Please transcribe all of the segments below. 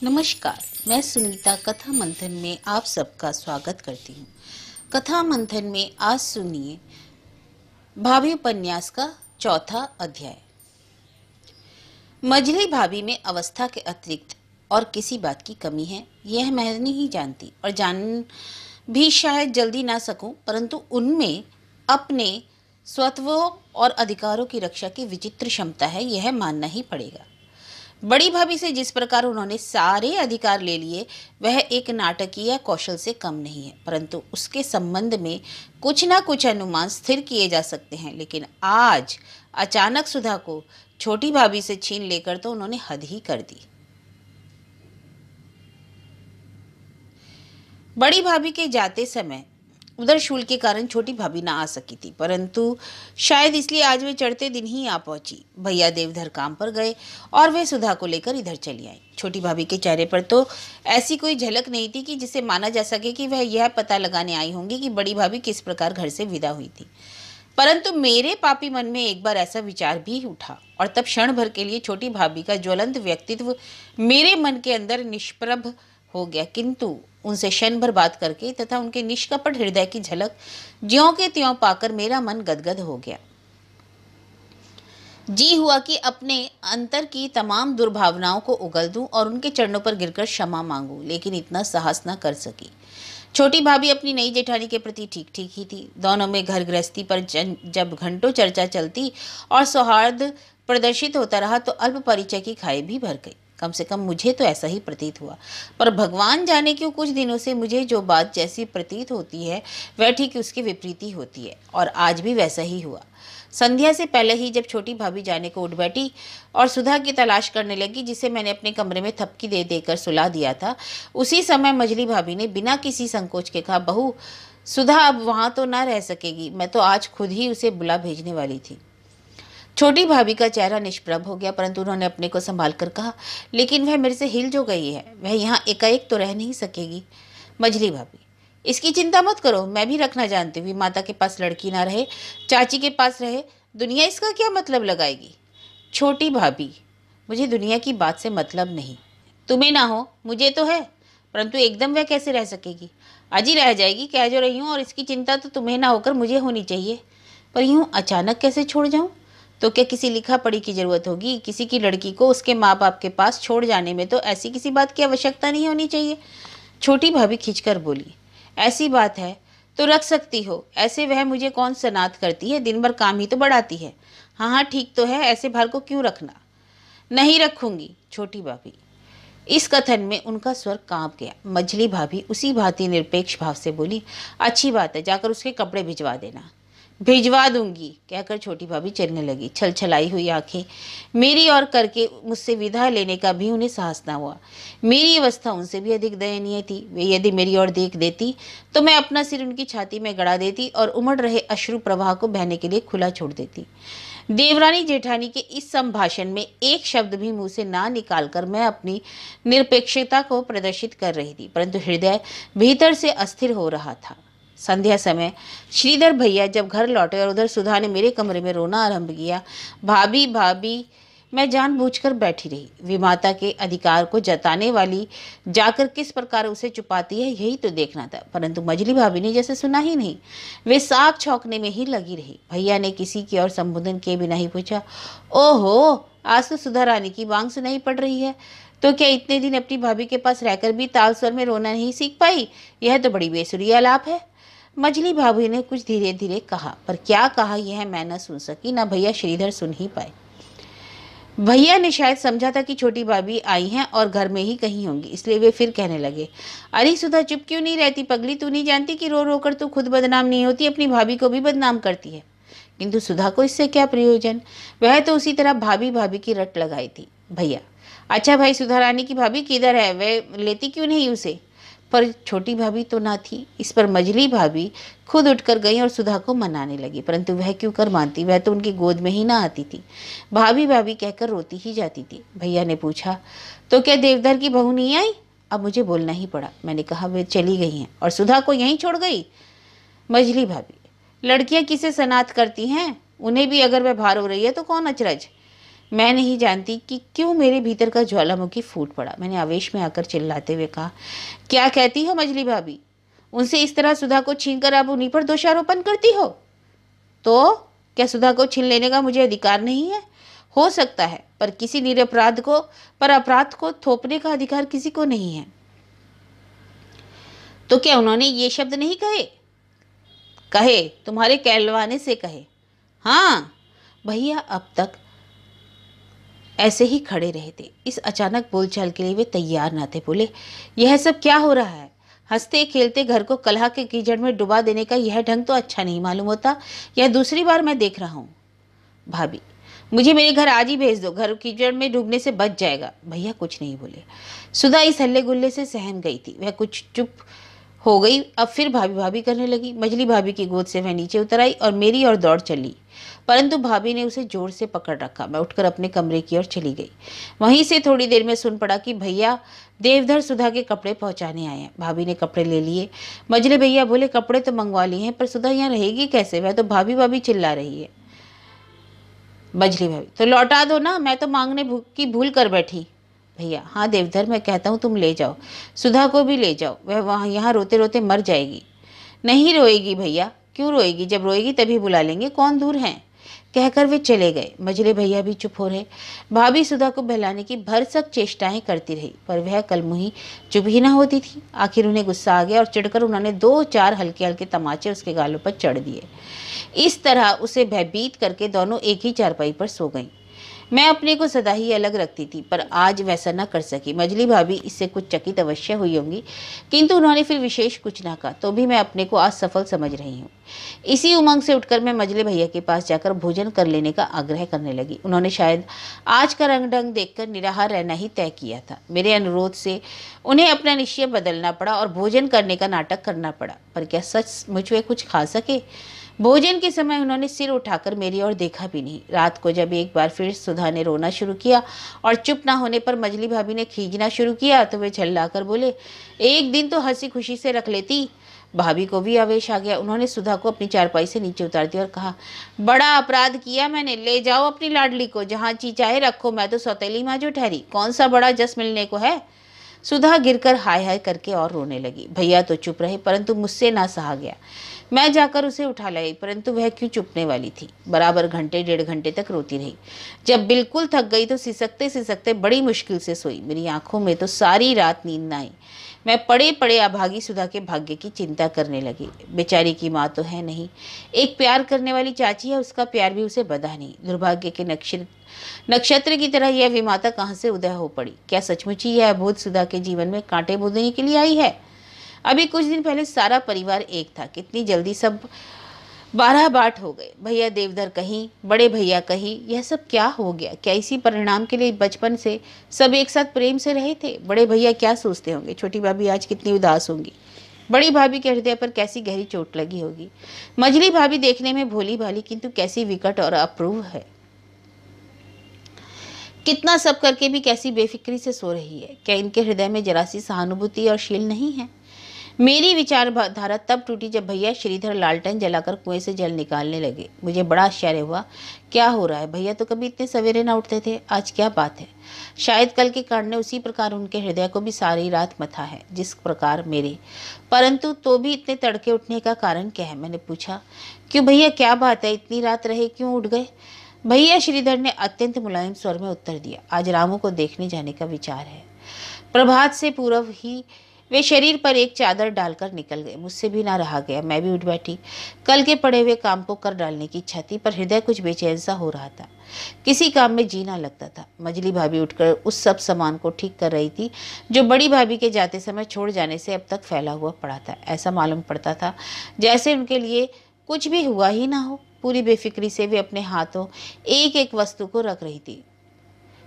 नमस्कार, मैं सुनीता कथा मंथन में आप सबका स्वागत करती हूँ। कथा मंथन में आज सुनिए भाभी उपन्यास का चौथा अध्याय। मझली भाभी में अवस्था के अतिरिक्त और किसी बात की कमी है, यह मैं नहीं जानती और जान भी शायद जल्दी ना सकूं, परंतु उनमें अपने स्वत्वों और अधिकारों की रक्षा की विचित्र क्षमता है, यह मानना ही पड़ेगा। बड़ी भाभी से जिस प्रकार उन्होंने सारे अधिकार ले लिए, वह एक नाटकीय कौशल से कम नहीं है, परंतु उसके संबंध में कुछ ना कुछ अनुमान स्थिर किए जा सकते हैं। लेकिन आज अचानक सुधा को छोटी भाभी से छीन लेकर तो उन्होंने हद ही कर दी। बड़ी भाभी के जाते समय उधर शूल के कारण छोटी भाभी ना आ सकी थी, परंतु शायद इसलिए आज वे चढ़ते दिन ही आ पहुंची। भैया देवधर काम पर गए और वे सुधा को लेकर इधर चली आई। छोटी भाभी के चेहरे पर तो ऐसी कोई झलक नहीं थी कि जिसे माना जा सके कि वह यह पता लगाने आई होंगी कि बड़ी भाभी किस प्रकार घर से विदा हुई थी। परंतु मेरे पापी मन में एक बार ऐसा विचार भी उठा और तब क्षण भर के लिए छोटी भाभी का ज्वलंत व्यक्तित्व मेरे मन के अंदर निष्प्रभ हो गया, किंतु उनसे क्षण भर बात करके तथा उनके निष्कपट हृदय की झलक ज्यों के त्यों पाकर मेरा मन गदगद हो गया। जी हुआ कि अपने अंतर की तमाम दुर्भावनाओं को उगल दूं और उनके चरणों पर गिरकर क्षमा मांगूं, लेकिन इतना साहस न कर सकी। छोटी भाभी अपनी नई जेठानी के प्रति ठीक ठीक ही थी। दोनों में घर गृहस्थी पर जब घंटों चर्चा चलती और सौहार्द प्रदर्शित होता रहा तो अल्प परिचय की खाई भी भर गई। कम से कम मुझे तो ऐसा ही प्रतीत हुआ, पर भगवान जाने क्यों कुछ दिनों से मुझे जो बात जैसी प्रतीत होती है वह ठीक उसकी विपरीती होती है, और आज भी वैसा ही हुआ। संध्या से पहले ही जब छोटी भाभी जाने को उठ बैठी और सुधा की तलाश करने लगी, जिसे मैंने अपने कमरे में थपकी दे देकर सुला दिया था, उसी समय मझली भाभी ने बिना किसी संकोच के कहा, बहू सुधा अब वहाँ तो ना रह सकेगी, मैं तो आज खुद ही उसे बुला भेजने वाली थी। छोटी भाभी का चेहरा निष्प्रभ हो गया, परंतु उन्होंने अपने को संभाल कर कहा, लेकिन वह मेरे से हिल जो गई है, वह यहाँ एकाएक तो रह नहीं सकेगी। मझली भाभी, इसकी चिंता मत करो, मैं भी रखना जानती हूँ। माता के पास लड़की ना रहे, चाची के पास रहे, दुनिया इसका क्या मतलब लगाएगी। छोटी भाभी, मुझे दुनिया की बात से मतलब नहीं, तुम्हें ना हो मुझे तो है, परंतु एकदम वह कैसे रह सकेगी। आज ही रह जाएगी, कह जो रही हूँ, और इसकी चिंता तो तुम्हें ना होकर मुझे होनी चाहिए। पर यूँ अचानक कैसे छोड़ जाऊँ? तो क्या किसी लिखा पढ़ी की जरूरत होगी? किसी की लड़की को उसके माँ बाप के पास छोड़ जाने में तो ऐसी किसी बात की आवश्यकता नहीं होनी चाहिए। छोटी भाभी खिंचकर बोली, ऐसी बात है तो रख सकती हो, ऐसे वह मुझे कौन सनात करती है, दिन भर काम ही तो बढ़ाती है। हाँ हाँ ठीक तो है, ऐसे भार को क्यों रखना। नहीं रखूंगी। छोटी भाभी, इस कथन में उनका स्वर कांप गया। मझली भाभी उसी भांति निरपेक्ष भाव से बोली, अच्छी बात है, जाकर उसके कपड़े भिजवा देना। भिजवा दूंगी, कहकर छोटी भाभी चलने लगी। छल छलाई हुई आंखें मेरी ओर करके मुझसे विदा लेने का भी उन्हें साहस न हुआ। मेरी अवस्था उनसे भी अधिक दयनीय थी। वे यदि मेरी ओर देख देती तो मैं अपना सिर उनकी छाती में गड़ा देती और उमड़ रहे अश्रु प्रवाह को बहने के लिए खुला छोड़ देती। देवरानी जेठानी के इस संभाषण में एक शब्द भी मुंह से ना निकालकर मैं अपनी निरपेक्षता को प्रदर्शित कर रही थी, परंतु हृदय भीतर से अस्थिर हो रहा था। संध्या समय श्रीधर भैया जब घर लौटे और उधर सुधा ने मेरे कमरे में रोना आरंभ किया, भाभी भाभी मैं जानबूझकर बैठी रही। विमाता के अधिकार को जताने वाली जाकर किस प्रकार उसे चुपाती है, यही तो देखना था, परंतु मझली भाभी ने जैसे सुना ही नहीं। वे साग छौंकने में ही लगी रही। भैया ने किसी की और संबोधन किए बिना ही पूछा, ओहो, आज तो सुधा रानी की बांग सुनाई पड़ रही है, तो क्या इतने दिन अपनी भाभी के पास रहकर भी ताल स्वर में रोना नहीं सीख पाई? यह तो बड़ी बेसुरी आलाप है। मझली भाभी ने कुछ धीरे धीरे कहा, पर क्या कहा यह मैं न सुन सकी, न भैया श्रीधर सुन ही पाए। भैया ने शायद समझा था कि छोटी भाभी आई हैं और घर में ही कहीं होंगी, इसलिए वे फिर कहने लगे, अरे सुधा चुप क्यों नहीं रहती पगली, तू नहीं जानती कि रो रो कर तू खुद बदनाम नहीं होती, अपनी भाभी को भी बदनाम करती है। किंतु सुधा को इससे क्या प्रयोजन, वह तो उसी तरह भाभी भाभी की रट लगाई थी। भैया, अच्छा भाई सुधा रानी की भाभी किधर है, वह लेती क्यों नहीं उसे? पर छोटी भाभी तो ना थी। इस पर मझली भाभी खुद उठकर गई और सुधा को मनाने लगी, परंतु वह क्यों कर मानती, वह तो उनकी गोद में ही ना आती थी, भाभी भाभी कहकर रोती ही जाती थी। भैया ने पूछा, तो क्या देवधर की बहू नहीं आई? अब मुझे बोलना ही पड़ा। मैंने कहा, वे चली गई हैं और सुधा को यहीं छोड़ गई। मझली भाभी, लड़कियां किसे सनात करती हैं, उन्हें भी अगर वह भार हो रही है तो कौन अचरज। मैं नहीं जानती कि क्यों मेरे भीतर का ज्वालामुखी फूट पड़ा। मैंने आवेश में आकर चिल्लाते हुए कहा, क्या कहती हो मजली भाभी? उनसे इस तरह सुधा को छीनकर आप उन्हीं पर दोषारोपण करती हो? तो क्या सुधा को छीन लेने का मुझे अधिकार नहीं है? हो सकता है, पर किसी निरपराध को पर अपराध को थोपने का अधिकार किसी को नहीं है। तो क्या उन्होंने ये शब्द नहीं कहे? कहे, तुम्हारे कहलवाने से कहे। हाँ। भैया अब तक ऐसे ही खड़े रहे थे। इस अचानक बोलचाल के लिए वे तैयार न थे। बोले, यह सब क्या हो रहा है? हंसते खेलते घर को कलह के कीचड़ में डुबा देने का यह ढंग तो अच्छा नहीं मालूम होता। यह दूसरी बार मैं देख रहा हूँ। भाभी, मुझे मेरे घर आज ही भेज दो, घर कीचड़ में डूबने से बच जाएगा। भैया कुछ नहीं बोले। सुधा इस हल्ले गुल्ले से सहम गई थी। वह कुछ चुप हो गई। अब फिर भाभी भाभी करने लगी। मजली भाभी की गोद से वह नीचे उतर आई और मेरी ओर दौड़ चली, परंतु भाभी ने उसे जोर से पकड़ रखा। मैं उठकर अपने कमरे की ओर चली गई। वहीं से थोड़ी देर में सुन पड़ा कि भैया देवधर सुधा के कपड़े पहुंचाने आए हैं। भाभी ने कपड़े ले लिए। मजले भैया बोले, कपड़े तो मंगवा लिए हैं, पर सुधा यहाँ रहेगी कैसे? वह तो भाभी भाभी चिल्ला रही है। मजली भाभी, तो लौटा दो ना, मैं तो मांगने की भूल कर बैठी। भैया, हाँ देवधर, मैं कहता हूँ तुम ले जाओ, सुधा को भी ले जाओ, वह वहाँ यहाँ रोते रोते मर जाएगी। नहीं रोएगी भैया। क्यों रोएगी? जब रोएगी तभी बुला लेंगे, कौन दूर हैं? कहकर वे चले गए। मजले भैया भी चुप हो रहे। भाभी सुधा को बहलाने की भरसक चेष्टाएं करती रही, पर वह कलमुही चुप ही ना होती थी। आखिर उन्हें गुस्सा आ गया और चिढ़कर उन्होंने 2-4 हल्के हल्के तमाचे उसके गालों पर चढ़ दिए। इस तरह उसे भयभीत करके दोनों एक ही चारपाई पर सो गईं। मैं अपने को सदा ही अलग रखती थी, पर आज वैसा न कर सकी। मजली भाभी इससे कुछ चकित अवश्य हुई होंगी, किंतु उन्होंने फिर विशेष कुछ ना कहा। तो भी मैं अपने को आज सफल समझ रही हूँ। इसी उमंग से उठकर मैं मजले भैया के पास जाकर भोजन कर लेने का आग्रह करने लगी। उन्होंने शायद आज का रंग ढंग देखकर निराहार रहना ही तय किया था। मेरे अनुरोध से उन्हें अपना निश्चय बदलना पड़ा और भोजन करने का नाटक करना पड़ा। पर क्या सच मुझ वे कुछ खा सके? भोजन के समय उन्होंने सिर उठाकर मेरी ओर देखा भी नहीं। रात को जब एक बार फिर सुधा ने रोना शुरू किया और चुप ना होने पर मजली भाभी ने खींचना शुरू किया, तो वे झल्लाकर बोले, एक दिन तो हंसी खुशी से रख लेती। भाभी को भी आवेश आ गया। उन्होंने सुधा को अपनी चारपाई से नीचे उतार दिया और कहा, बड़ा अपराध किया मैंने, ले जाओ अपनी लाडली को, जहाँ जी चाहे रखो, मैं तो सौतेली माँ जो ठहरी, कौन सा बड़ा जस मिलने को है। सुधा गिरकर हाय हाय करके और रोने लगी। भैया तो चुप रहे, परंतु मुझसे ना सहा गया। मैं जाकर उसे उठा लाई, परंतु वह क्यों चुपने वाली थी। बराबर घंटे 1.5 घंटे तक रोती रही। जब बिल्कुल थक गई तो सिसकते सिसकते बड़ी मुश्किल से सोई। मेरी आंखों में तो सारी रात नींद न आई। मैं पड़े पड़े अभागी सुधा के भाग्य की चिंता करने लगी। बेचारी की माँ तो है नहीं, एक प्यार करने वाली चाची है, उसका प्यार भी उसे बधा नहीं। दुर्भाग्य के नक्षत्र की तरह यह विमाता कहाँ से उदय हो पड़ी? क्या सचमुच ही यह अबोध सुधा के जीवन में कांटे बोदने के लिए आई है? अभी कुछ दिन पहले सारा परिवार एक था, कितनी जल्दी सब 12 बाट हो गए। भैया देवधर कहीं, बड़े भैया कहीं, यह सब क्या हो गया? क्या इसी परिणाम के लिए बचपन से सब एक साथ प्रेम से रहे थे? बड़े भैया क्या सोचते होंगे? छोटी भाभी आज कितनी उदास होंगी? बड़ी भाभी के हृदय पर कैसी गहरी चोट लगी होगी? मझली भाभी देखने में भोली भाली, किंतु कैसी विकट और अप्रूव है। कितना सब करके भी कैसी बेफिक्री से सो रही है। क्या इनके हृदय में जरा सी सहानुभूति और शील नहीं है? मेरी विचारधारा तब टूटी जब भैया श्रीधर लालटेन जलाकर कुएं से जल निकालने लगे। मुझे बड़ा आश्चर्य हुआ, क्या हो रहा है? भैया तो कभी इतने सवेरे न उठते थे, आज क्या बात है? शायद कल के कांड ने उसी प्रकार उनके हृदय को भी सारी रात मथा है जिस प्रकार मेरे। परंतु तो भी इतने तड़के उठने का कारण क्या है? मैंने पूछा, क्यों भैया क्या बात है, इतनी रात रहे, क्यों उठ गए? भैया श्रीधर ने अत्यंत मुलायम स्वर में उत्तर दिया, आज रामू को देखने जाने का विचार है। प्रभात से पूर्व ही वे शरीर पर एक चादर डालकर निकल गए। मुझसे भी ना रहा गया, मैं भी उठ बैठी। कल के पड़े हुए काम को कर डालने की इच्छा थी, पर हृदय कुछ बेचैन सा हो रहा था। किसी काम में जी ना लगता था। मझली भाभी उठकर उस सब सामान को ठीक कर रही थी जो बड़ी भाभी के जाते समय छोड़ जाने से अब तक फैला हुआ पड़ा था। ऐसा मालूम पड़ता था जैसे उनके लिए कुछ भी हुआ ही ना हो। पूरी बेफिक्री से वे अपने हाथों एक एक वस्तु को रख रही थी,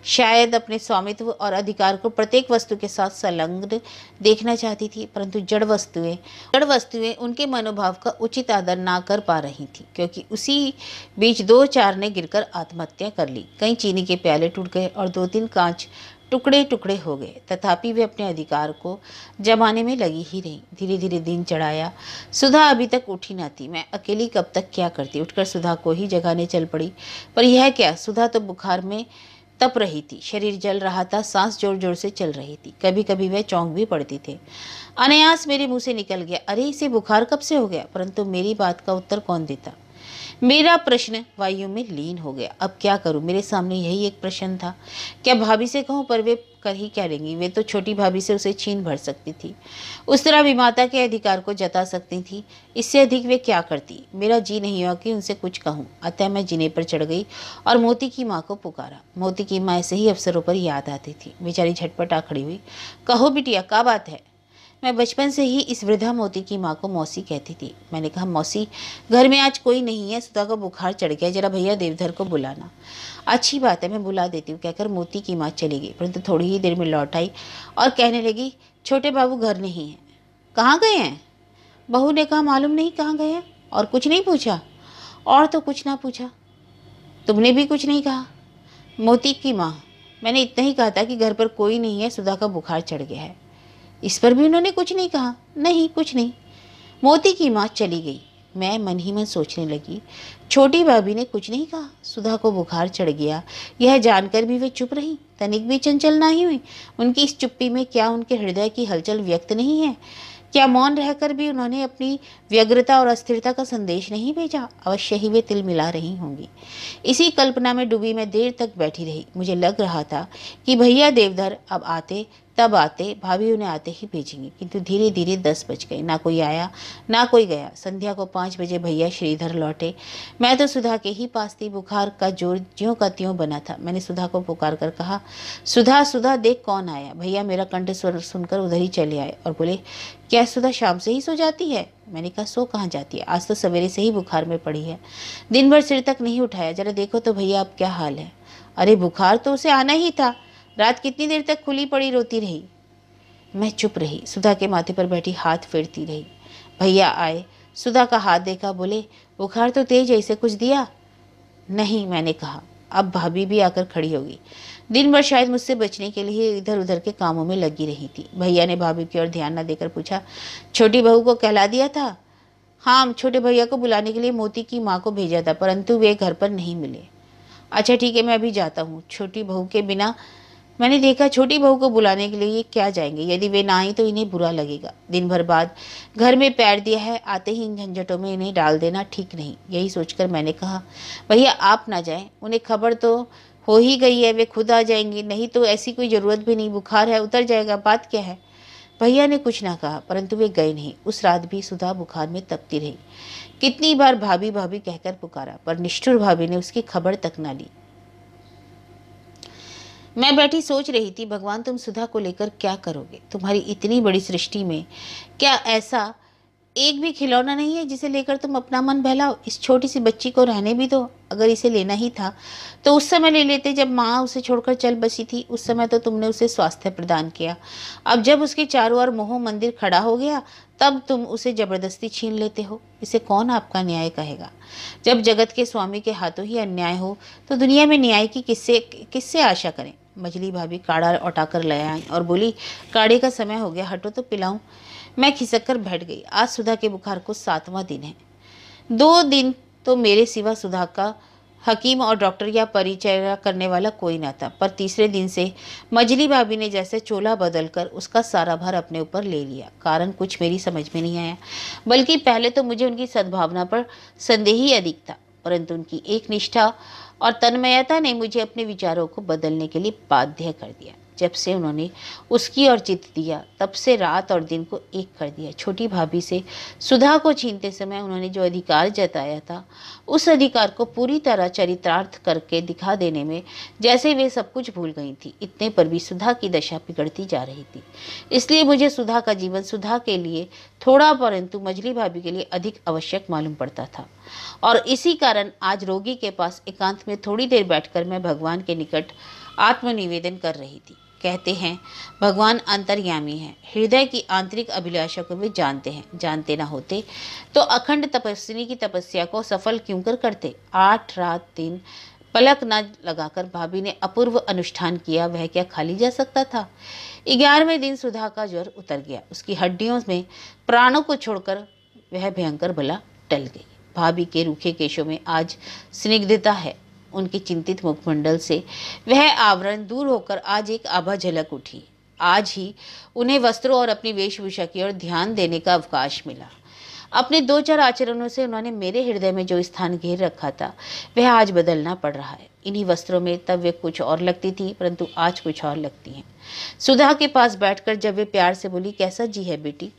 शायद अपने स्वामित्व और अधिकार को प्रत्येक वस्तु के साथ संलग्न देखना चाहती थी। परंतु जड़ वस्तुएं उनके मनोभाव का उचित आदर ना कर पा रही थी, क्योंकि उसी बीच 2-4 ने गिरकर आत्महत्या कर ली। कई चीनी के प्याले टूट गए और 2-3 कांच टुकड़े टुकड़े हो गए। तथापि वे अपने अधिकार को जमाने में लगी ही रही। धीरे धीरे दिन चढ़ाया। सुधा अभी तक उठी न थी। मैं अकेली कब तक क्या करती। उठकर सुधा को ही जगाने चल पड़ी। पर यह क्या, सुधा तो बुखार में तप रही थी, शरीर जल रहा था, सांस जोर जोर से चल रही थी। कभी कभी वह चौंक भी पड़ती थी। अनायास मेरे मुंह से निकल गया, अरे इसे बुखार कब से हो गया। परंतु मेरी बात का उत्तर कौन देता। मेरा प्रश्न वायु में लीन हो गया। अब क्या करूं, मेरे सामने यही एक प्रश्न था। क्या भाभी से कहूं, पर वे कर ही क्या लेंगी। वे तो छोटी भाभी से उसे छीन भर सकती थी, उस तरह विमाता के अधिकार को जता सकती थी। इससे अधिक वे क्या करती। मेरा जी नहीं हुआ कि उनसे कुछ कहूं। अतः मैं जीने पर चढ़ गई और मोती की माँ को पुकारा। मोती की माँ ऐसे ही अवसरों पर याद आती थी। बेचारी झटपट आ खड़ी हुई। कहो बिटिया, क्या बात है। मैं बचपन से ही इस वृद्धा मोती की माँ को मौसी कहती थी। मैंने कहा, मौसी घर में आज कोई नहीं है, सुधा को बुखार चढ़ गया, जरा भैया देवधर को बुलाना। अच्छी बात है, मैं बुला देती हूँ, कहकर मोती की माँ चली गई। परंतु थोड़ी ही देर में लौट आई और कहने लगी, छोटे बाबू घर नहीं है। कहाँ गए हैं। बहू ने कहा, मालूम नहीं कहाँ गए हैं। और कुछ नहीं पूछा। और तो कुछ ना पूछा। तुमने भी कुछ नहीं कहा। मोती की माँ, मैंने इतना ही कहा था कि घर पर कोई नहीं है, सुधा का बुखार चढ़ गया है। इस पर भी उन्होंने कुछ नहीं कहा। नहीं, कुछ नहीं। मोती की माँ चली गई। मैं मन ही मन सोचने लगी, छोटी भाभी ने कुछ नहीं कहा, सुधा को बुखार चढ़ गया, यह जानकर भी वे चुप रही, तनिक भी चंचल नहीं हुई। उनकी इस चुप्पी में क्या उनके हृदय की हलचल व्यक्त नहीं है। क्या मौन रहकर भी उन्होंने अपनी व्यग्रता और अस्थिरता का संदेश नहीं भेजा। अवश्य ही वे तिल मिला रही होंगी। इसी कल्पना में डूबी मैं देर तक बैठी रही। मुझे लग रहा था कि भैया देवधर अब आते तब आते, भाभी उन्हें आते ही भेजेंगे। किंतु धीरे धीरे 10 बज गए, ना कोई आया ना कोई गया। संध्या को 5 बजे भैया श्रीधर लौटे। मैं तो सुधा के ही पास थी। बुखार का जोर ज्यों का त्यों बना था। मैंने सुधा को पुकार कर कहा, सुधा सुधा देख कौन आया। भैया मेरा कंठ स्वर सुनकर उधर ही चले आए और बोले, क्या सुधा शाम से ही सो जाती है। मैंने कहा, सो कहाँ जाती है, आज तो सवेरे से ही बुखार में पड़ी है, दिन भर सिर तक नहीं उठाया। जरा देखो तो भैया अब क्या हाल है। अरे बुखार तो उसे आना ही था, रात कितनी देर तक खुली पड़ी रोती रही। मैं चुप रही, सुधा के माथे पर बैठी हाथ फेरती रही। भैया आए, सुधा का हाथ देखा, बोले, बुखार तो तेज है, इसे कुछ दिया। नहीं, मैंने कहा। अब भाभी भी आकर खड़ी होगी। दिन भर शायद मुझसे बचने के लिए इधर उधर के कामों में लगी रही थी। भैया ने भाभी की ओर ध्यान न देकर पूछा, छोटी बहू को कहला दिया था। हाँ, छोटे भैया को बुलाने के लिए मोती की माँ को भेजा था, परंतु वे घर पर नहीं मिले। अच्छा ठीक है, मैं अभी जाता हूँ। छोटी बहू के बिना, मैंने देखा छोटी बहू को बुलाने के लिए ये क्या जाएंगे। यदि वे ना आई तो इन्हें बुरा लगेगा। दिन भर बाद घर में पैर दिया है, आते ही इन झंझटों में इन्हें डाल देना ठीक नहीं। यही सोचकर मैंने कहा, भैया आप ना जाएं, उन्हें खबर तो हो ही गई है, वे खुद आ जाएंगे। नहीं तो ऐसी कोई ज़रूरत भी नहीं, बुखार है उतर जाएगा, बात क्या है। भैया ने कुछ ना कहा, परंतु वे गए नहीं। उस रात भी सुधा बुखार में तपती रही। कितनी बार भाभी भाभी कहकर पुकारा, पर निष्ठुर भाभी ने उसकी खबर तक ना ली। मैं बैठी सोच रही थी, भगवान तुम सुधा को लेकर क्या करोगे। तुम्हारी इतनी बड़ी सृष्टि में क्या ऐसा एक भी खिलौना नहीं है जिसे लेकर तुम अपना मन बहलाओ। इस छोटी सी बच्ची को रहने भी दो। अगर इसे लेना ही था तो उस समय ले लेते, जब माँ उसे छोड़कर चल बसी थी। उस समय तो तुमने उसे स्वास्थ्य प्रदान किया। अब जब उसके चारों ओर मोह मंदिर खड़ा हो गया, तब तुम उसे जबरदस्ती छीन लेते हो। इसे कौन आपका न्याय कहेगा। जब जगत के स्वामी के हाथों ही अन्याय हो तो दुनिया में न्याय की किससे किससे आशा करें। मछली भाभी काढ़ा उठाकर ले आई और बोली, काढ़े का समय हो गया, हटो तो पिलाऊं। मैं खिसक कर बैठ गई। आज सुधा के बुखार को 7वां दिन है। 2 दिन तो मेरे सिवा सुधा का हकीम और डॉक्टर या परिचर्या करने वाला कोई ना था, पर तीसरे दिन से मजली भाभी ने जैसे चोला बदलकर उसका सारा भार अपने ऊपर ले लिया। कारण कुछ मेरी समझ में नहीं आया, बल्कि पहले तो मुझे उनकी सद्भावना पर संदेह ही अधिक था, परंतु उनकी एक निष्ठा और तन्मयता ने मुझे अपने विचारों को बदलने के लिए बाध्य कर दिया। जब से उन्होंने उसकी ओर चित्त दिया, तब से रात और दिन को एक कर दिया। छोटी भाभी से सुधा को छीनते समय उन्होंने जो अधिकार जताया था, उस अधिकार को पूरी तरह चरितार्थ करके दिखा देने में जैसे वे सब कुछ भूल गई थी। इतने पर भी सुधा की दशा बिगड़ती जा रही थी। इसलिए मुझे सुधा का जीवन सुधा के लिए थोड़ा, परंतु मजली भाभी के लिए अधिक आवश्यक मालूम पड़ता था। और इसी कारण आज रोगी के पास एकांत में थोड़ी देर बैठकर मैं भगवान के निकट आत्मनिवेदन कर रही थी। कहते हैं भगवान अंतर्यामी है, हृदय की आंतरिक अभिलाषा को वे जानते हैं। जानते ना होते तो अखंड तपस्विनी की तपस्या को सफल क्यों कर करते। 8 रात दिन पलक न लगाकर भाभी ने अपूर्व अनुष्ठान किया। वह क्या खाली जा सकता था? 11वें दिन सुधा का ज्वर उतर गया। उसकी हड्डियों में प्राणों को छोड़कर वह भयंकर बला टल गई। भाभी के रूखे केशों में आज स्निग्धता है। उनके चिंतित मुखमंडल से वह आवरण दूर होकर आज एक आभा झलक उठी। आज ही उन्हें वस्त्रों और अपनी वेशभूषा की ओर ध्यान देने का अवकाश मिला। अपने 2-4 आचरणों से उन्होंने मेरे हृदय में जो स्थान घेर रखा था वह आज बदलना पड़ रहा है। इन्हीं वस्त्रों में तब वे कुछ और लगती थी, परंतु आज कुछ और लगती हैं। सुधा के पास बैठकर जब वे प्यार से बोली, कैसा जी है बेटी,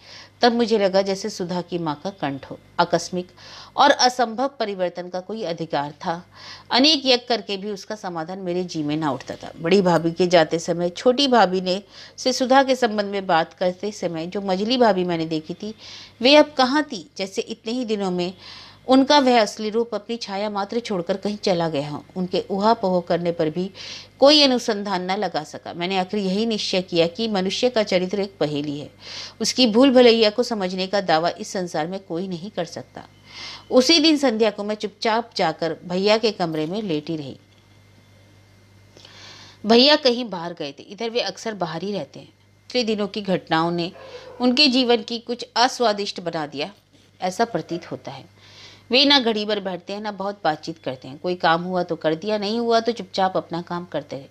तब मुझे लगा जैसे सुधा की माँ का कंठ हो। आकस्मिक और असंभव परिवर्तन का कोई अधिकार था। अनेक यज्ञ करके भी उसका समाधान मेरे जी में ना उठता था। बड़ी भाभी के जाते समय छोटी भाभी ने से सुधा के संबंध में बात करते समय जो मझली भाभी मैंने देखी थी, वे अब कहाँ थी? जैसे इतने ही दिनों में उनका वह असली रूप अपनी छाया मात्र छोड़कर कहीं चला गया हो। उनके ऊहापोह करने पर भी कोई अनुसंधान न लगा सका। मैंने आखिर यही निश्चय किया कि मनुष्य का चरित्र एक पहेली है। उसकी भूल भलैया को समझने का दावा इस संसार में कोई नहीं कर सकता। उसी दिन संध्या को मैं चुपचाप जाकर भैया के कमरे में लेटी रही। भैया कहीं बाहर गए थे। इधर वे अक्सर बाहर ही रहते हैं। पिछले दिनों की घटनाओं ने उनके जीवन की कुछ अस्वादिष्ट बना दिया, ऐसा प्रतीत होता है। वे ना घड़ी भर बैठते हैं, ना बहुत बातचीत करते हैं। कोई काम हुआ तो कर दिया, नहीं हुआ तो चुपचाप अपना काम करते रहे।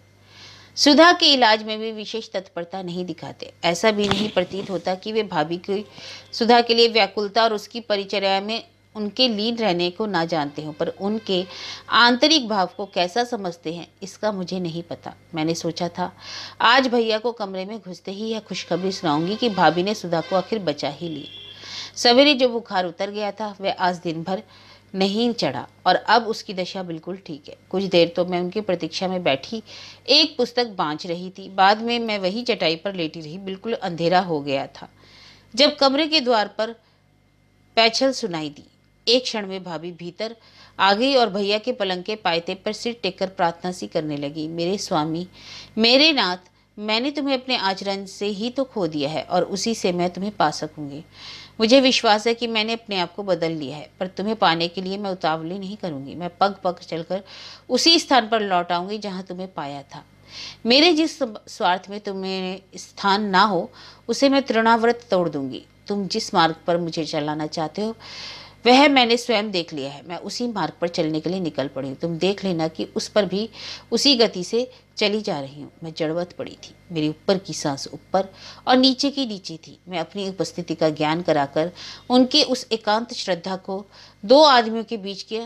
सुधा के इलाज में वे विशेष तत्परता नहीं दिखाते। ऐसा भी नहीं प्रतीत होता कि वे भाभी की सुधा के लिए व्याकुलता और उसकी परिचर्या में उनके लीन रहने को ना जानते हों, पर उनके आंतरिक भाव को कैसा समझते हैं इसका मुझे नहीं पता। मैंने सोचा था आज भैया को कमरे में घुसते ही यह खुशखबरी सुनाऊंगी कि भाभी ने सुधा को आखिर बचा ही लिया। सवेरे जो बुखार उतर गया था वह आज दिन भर नहीं चढ़ा और अब उसकी दशा बिल्कुल ठीक है। कुछ देर तो मैं उनकी प्रतीक्षा में बैठी एक पुस्तक बाँच रही थी। बाद में मैं वही चटाई पर लेटी रही। बिल्कुल अंधेरा हो गया था जब कमरे के द्वार पर पैछल सुनाई दी। एक क्षण में भाभी भीतर आ गई और भैया के पलंग के पायते पर सिर टेककर प्रार्थना सी करने लगी। मेरे स्वामी, मेरे नाथ, मैंने तुम्हें अपने आचरण से ही तो खो दिया है और उसी से मैं तुम्हें पा सकूंगी। मुझे विश्वास है कि मैंने अपने आप को बदल लिया है, पर तुम्हें पाने के लिए मैं उतावली नहीं करूंगी। मैं पग पग चलकर उसी स्थान पर लौट आऊंगी जहां तुम्हें पाया था। मेरे जिस स्वार्थ में तुम्हें स्थान ना हो उसे मैं तृणाव्रत तोड़ दूंगी। तुम जिस मार्ग पर मुझे चलाना चाहते हो वह मैंने स्वयं देख लिया है। मैं उसी मार्ग पर चलने के लिए निकल पड़ी हूँ। तुम देख लेना कि उस पर भी उसी गति से चली जा रही हूँ। मैं जड़वत पड़ी थी। मेरी ऊपर की सांस ऊपर और नीचे की नीचे थी। मैं अपनी उपस्थिति का ज्ञान कराकर उनके उस एकांत श्रद्धा को 2 आदमियों के बीच के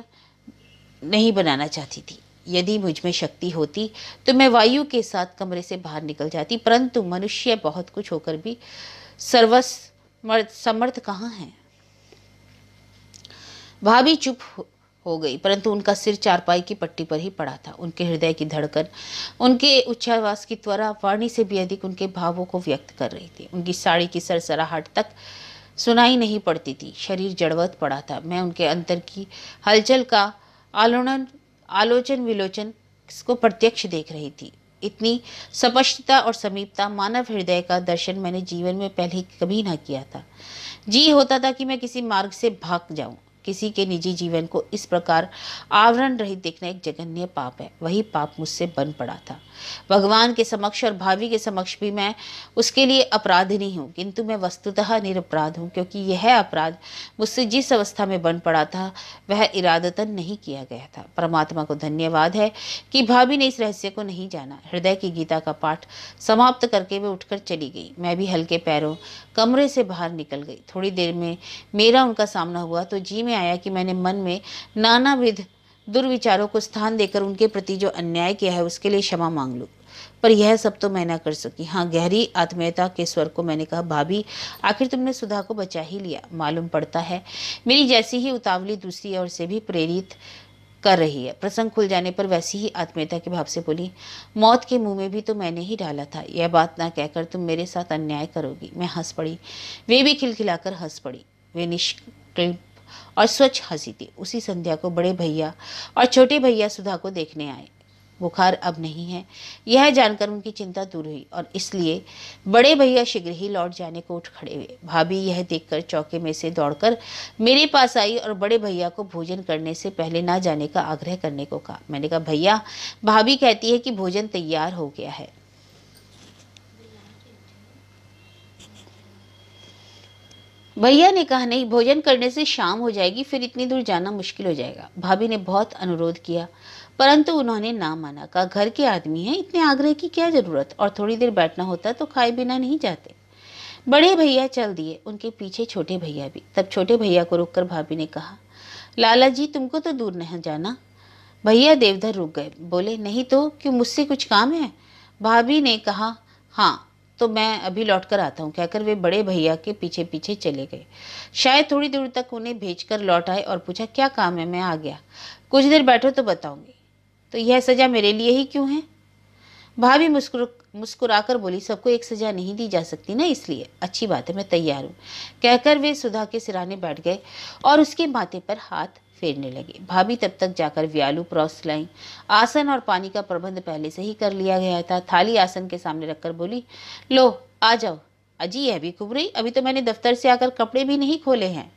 नहीं बनाना चाहती थी। यदि मुझ में शक्ति होती तो मैं वायु के साथ कमरे से बाहर निकल जाती, परंतु मनुष्य बहुत कुछ होकर भी समर्थ कहाँ है। भाभी चुप हो गई, परंतु उनका सिर चारपाई की पट्टी पर ही पड़ा था। उनके हृदय की धड़कन उनके उच्छ्वास की त्वरा वाणी से भी अधिक उनके भावों को व्यक्त कर रही थी। उनकी साड़ी की सरसराहट तक सुनाई नहीं पड़ती थी। शरीर जड़वत पड़ा था। मैं उनके अंतर की हलचल का आलोचन विलोचन को प्रत्यक्ष देख रही थी। इतनी स्पष्टता और समीपता मानव हृदय का दर्शन मैंने जीवन में पहले कभी ना किया था। जी होता था कि मैं किसी मार्ग से भाग जाऊं। किसी के निजी जीवन को इस प्रकार आवरण रहित देखना एक जघन्य पाप है। वही पाप मुझसे बन पड़ा था। भगवान के समक्ष और भावी के समक्ष भी मैं उसके लिए अपराधिनी हूँ, किंतु मैं वस्तुतः निरपराध हूँ, क्योंकि यह अपराध मुझसे जिस अवस्था में बन पड़ा था वह इरादतन नहीं किया गया था। परमात्मा को धन्यवाद है कि भाभी ने इस रहस्य को नहीं जाना। हृदय की गीता का पाठ समाप्त करके वे उठकर चली गई। मैं भी हल्के पैरों कमरे से बाहर निकल गई। थोड़ी देर में मेरा उनका सामना हुआ तो जी में आया कि मैंने मन में नानाविध दुर्विचारों को स्थान देकर उनके प्रति जो अन्याय किया है उसके लिए क्षमा मांग लूं, पर यह सब तो मैं न कर सकी। हाँ, गहरी आत्मीयता के स्वर को मैंने कहा, भाभी आखिर तुमने सुधा को बचा ही लिया। मालूम पड़ता है मेरी जैसी ही उतावली दूसरी ओर से भी प्रेरित कर रही है। प्रसंग खुल जाने पर वैसी ही आत्मीयता के भाव से बोली, मौत के मुंह में भी तो मैंने ही डाला था। यह बात ना कहकर तुम मेरे साथ अन्याय करोगी। मैं हंस पड़ी। वे भी खिलखिलाकर हंस पड़ी। वे निष्कल्प और स्वच्छ हंसी थी। उसी संध्या को बड़े भैया और छोटे भैया सुधा को देखने आए। बुखार अब नहीं है। यह जानकर उनकी चिंता दूर हुई और इसलिए बड़े भैया शीघ्र ही लौट जाने को उठ खड़े हुए। भाभी यह देखकर चौके में से दौड़कर मेरे पास आई और बड़े भैया को भोजन करने से पहले ना जाने का आग्रह करने को कहा। मैंने कहा, भैया, भाभी कहती है कि भोजन तैयार हो गया है। भैया ने कहा, नहीं, भोजन करने से शाम हो जाएगी, फिर इतनी दूर जाना मुश्किल हो जाएगा। भाभी ने बहुत अनुरोध किया परंतु उन्होंने ना माना। कहा, घर के आदमी हैं, इतने आग्रह की क्या जरूरत, और थोड़ी देर बैठना होता तो खाए बिना नहीं जाते। बड़े भैया चल दिए, उनके पीछे छोटे भैया भी। तब छोटे भैया को रोककर भाभी ने कहा, लाला जी, तुमको तो दूर नहीं जाना। भैया देवधर रुक गए, बोले, नहीं तो क्यों, मुझसे कुछ काम है? भाभी ने कहा, हाँ, तो मैं अभी लौट कर आता हूँ, कहकर वे बड़े भैया के पीछे पीछे चले गए। शायद थोड़ी दूर तक उन्हें भेजकर लौट आए और पूछा, क्या काम है? मैं आ गया, कुछ देर बैठो तो बताऊंगी। तो यह सजा मेरे लिए ही क्यों है? भाभी मुस्कुराकर बोली, सबको एक सजा नहीं दी जा सकती ना, इसलिए। अच्छी बात है, मैं तैयार हूँ, कहकर वे सुधा के सिराने बैठ गए और उसके माथे पर हाथ फेरने लगे। भाभी तब तक जाकर व्यालू परोस लाई। आसन और पानी का प्रबंध पहले से ही कर लिया गया था। थाली आसन के सामने रखकर बोली, लो आ जाओ। अजी, यह भी खूब रही, अभी तो मैंने दफ्तर से आकर कपड़े भी नहीं खोले हैं।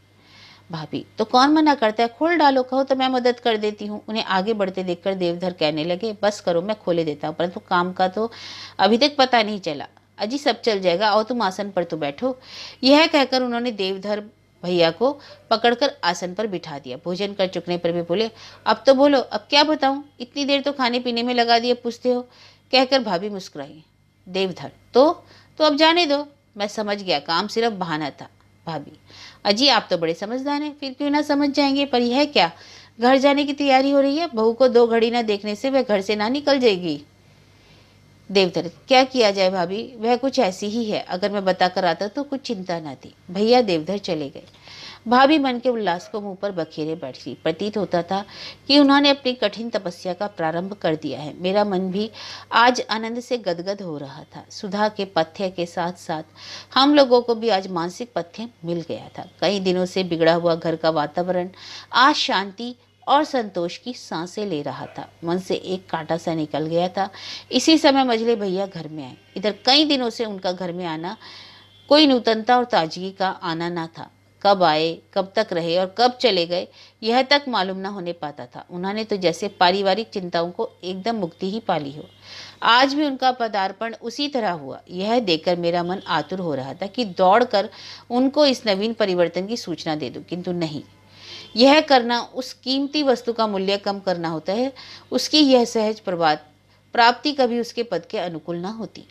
भाभी, तो कौन मना करता है, खोल डालो, कहो तो मैं मदद कर देती हूँ। उन्हें आगे बढ़ते देखकर देवधर कहने लगे, बस करो, मैं खोले देता हूँ, परंतु काम का तो अभी तक पता नहीं चला। अजी, सब चल जाएगा, आओ तुम आसन पर तो बैठो। यह कहकर उन्होंने देवधर भैया को पकड़कर आसन पर बिठा दिया। भोजन कर चुकने पर भी बोले, अब तो बोलो, अब क्या बताऊं, इतनी देर तो खाने पीने में लगा दिए, पूछते हो, कहकर भाभी मुस्कुराई। देवधर, तो अब जाने दो, मैं समझ गया, काम सिर्फ बहाना था। भाभी, अजी, आप तो बड़े समझदार हैं, फिर क्यों ना समझ जाएंगे, पर यह क्या, घर जाने की तैयारी हो रही है? बहू को 2 घड़ी ना देखने से वह घर से ना निकल जाएगी। देवधर, क्या किया जाए भाभी, वह कुछ ऐसी ही है, अगर मैं बताकर आता तो कुछ चिंता ना थी। भैया देवधर चले गए। भाभी मन के उल्लास को मुंह पर बखेरे बैठी। प्रतीत होता था कि उन्होंने अपनी कठिन तपस्या का प्रारंभ कर दिया है। मेरा मन भी आज आनंद से गदगद हो रहा था। सुधा के पथ्य के साथ साथ हम लोगों को भी आज मानसिक पथ्य मिल गया था। कई दिनों से बिगड़ा हुआ घर का वातावरण आज शांति और संतोष की सांसें ले रहा था। मन से एक कांटा सा निकल गया था। इसी समय मझले भैया घर में आए। इधर कई दिनों से उनका घर में आना कोई नूतनता और ताजगी का आना ना था। कब आए, कब तक रहे और कब चले गए, यह तक मालूम ना होने पाता था। उन्होंने तो जैसे पारिवारिक चिंताओं को एकदम मुक्ति ही पाली हो। आज भी उनका पदार्पण उसी तरह हुआ। यह देखकर मेरा मन आतुर हो रहा था कि दौड़कर उनको इस नवीन परिवर्तन की सूचना दे दूं, किंतु नहीं। यह करना उस कीमती वस्तु का मूल्य कम करना होता है। उसकी यह सहज प्राप्ति कभी उसके पद के अनुकूल ना होती।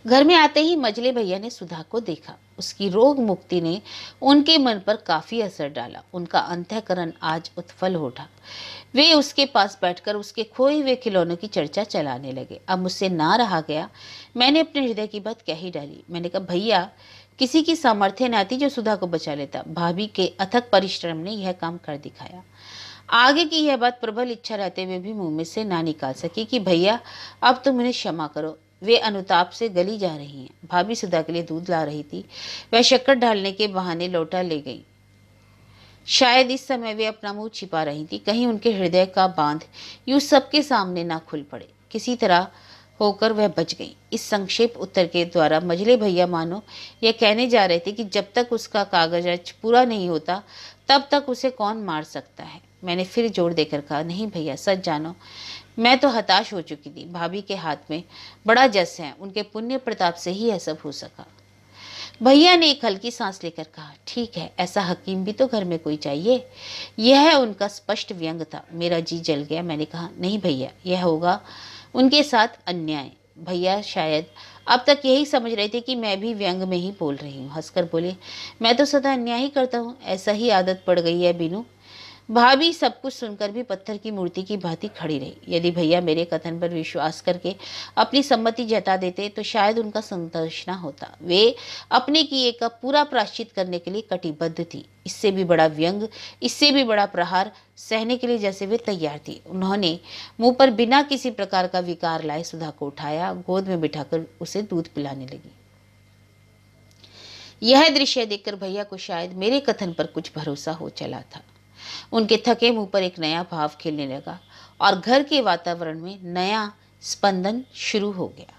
घर में आते ही मजले भैया ने सुधा को देखा। उसकी रोग मुक्ति ने उनके मन पर काफी असर डाला। उनका अंतःकरण आज उत्फल हो उठा। वे उसके पास बैठकर उसके खोए हुए खिलौनों की चर्चा चलाने लगे। अब मुझसे ना रहा गया, मैंने अपने हृदय की बात कह ही डाली। मैंने कहा, भैया, किसी की सामर्थ्य न आती जो सुधा को बचा लेता। भाभी के अथक परिश्रम ने यह काम कर दिखाया। आगे की यह बात प्रबल इच्छा रहते हुए भी मुंह में से ना निकाल सकी कि भैया, अब तुम उन्हें क्षमा करो। वे अनुताप से गली जा रही हैं। भाभी सुधा के लिए दूध ला रही थी। वह शक्कर ढालने के बहाने लौटा ले गई। शायद इस समय वे अपना मुंह छिपा रही थी, कहीं उनके हृदय का बांध यूं सबके सामने ना खुल पड़े। किसी तरह होकर वह बच गई। इस संक्षेप उत्तर के द्वारा मझले भैया मानो यह कहने जा रहे थे कि जब तक उसका कागज पूरा नहीं होता तब तक उसे कौन मार सकता है। मैंने फिर जोर देकर कहा, नहीं भैया, सच जानो, मैं तो हताश हो चुकी थी। भाभी के हाथ में बड़ा जस है, उनके पुण्य प्रताप से ही यह सब हो सका। भैया ने एक हल्की सांस लेकर कहा, ठीक है, ऐसा हकीम भी तो घर में कोई चाहिए। यह उनका स्पष्ट व्यंग था। मेरा जी जल गया। मैंने कहा, नहीं भैया, यह होगा उनके साथ अन्याय। भैया शायद अब तक यही समझ रहे थे कि मैं भी व्यंग में ही बोल रही हूँ। हंसकर बोले, मैं तो सदा अन्याय ही करता हूँ, ऐसा ही आदत पड़ गई है बीनू। भाभी सब कुछ सुनकर भी पत्थर की मूर्ति की भांति खड़ी रही। यदि भैया मेरे कथन पर विश्वास करके अपनी सम्मति जता देते तो शायद उनका संतोष न होता। वे अपने किए का पूरा प्रायश्चित करने के लिए कटिबद्ध थी। इससे भी बड़ा व्यंग, इससे भी बड़ा प्रहार सहने के लिए जैसे वे तैयार थी। उन्होंने मुंह पर बिना किसी प्रकार का विकार लाए सुधा को उठाया, गोद में बिठाकर उसे दूध पिलाने लगी। यह दृश्य देखकर भैया को शायद मेरे कथन पर कुछ भरोसा हो चला था। उनके थके मुंह पर एक नया भाव खिलने लगा और घर के वातावरण में नया स्पंदन शुरू हो गया।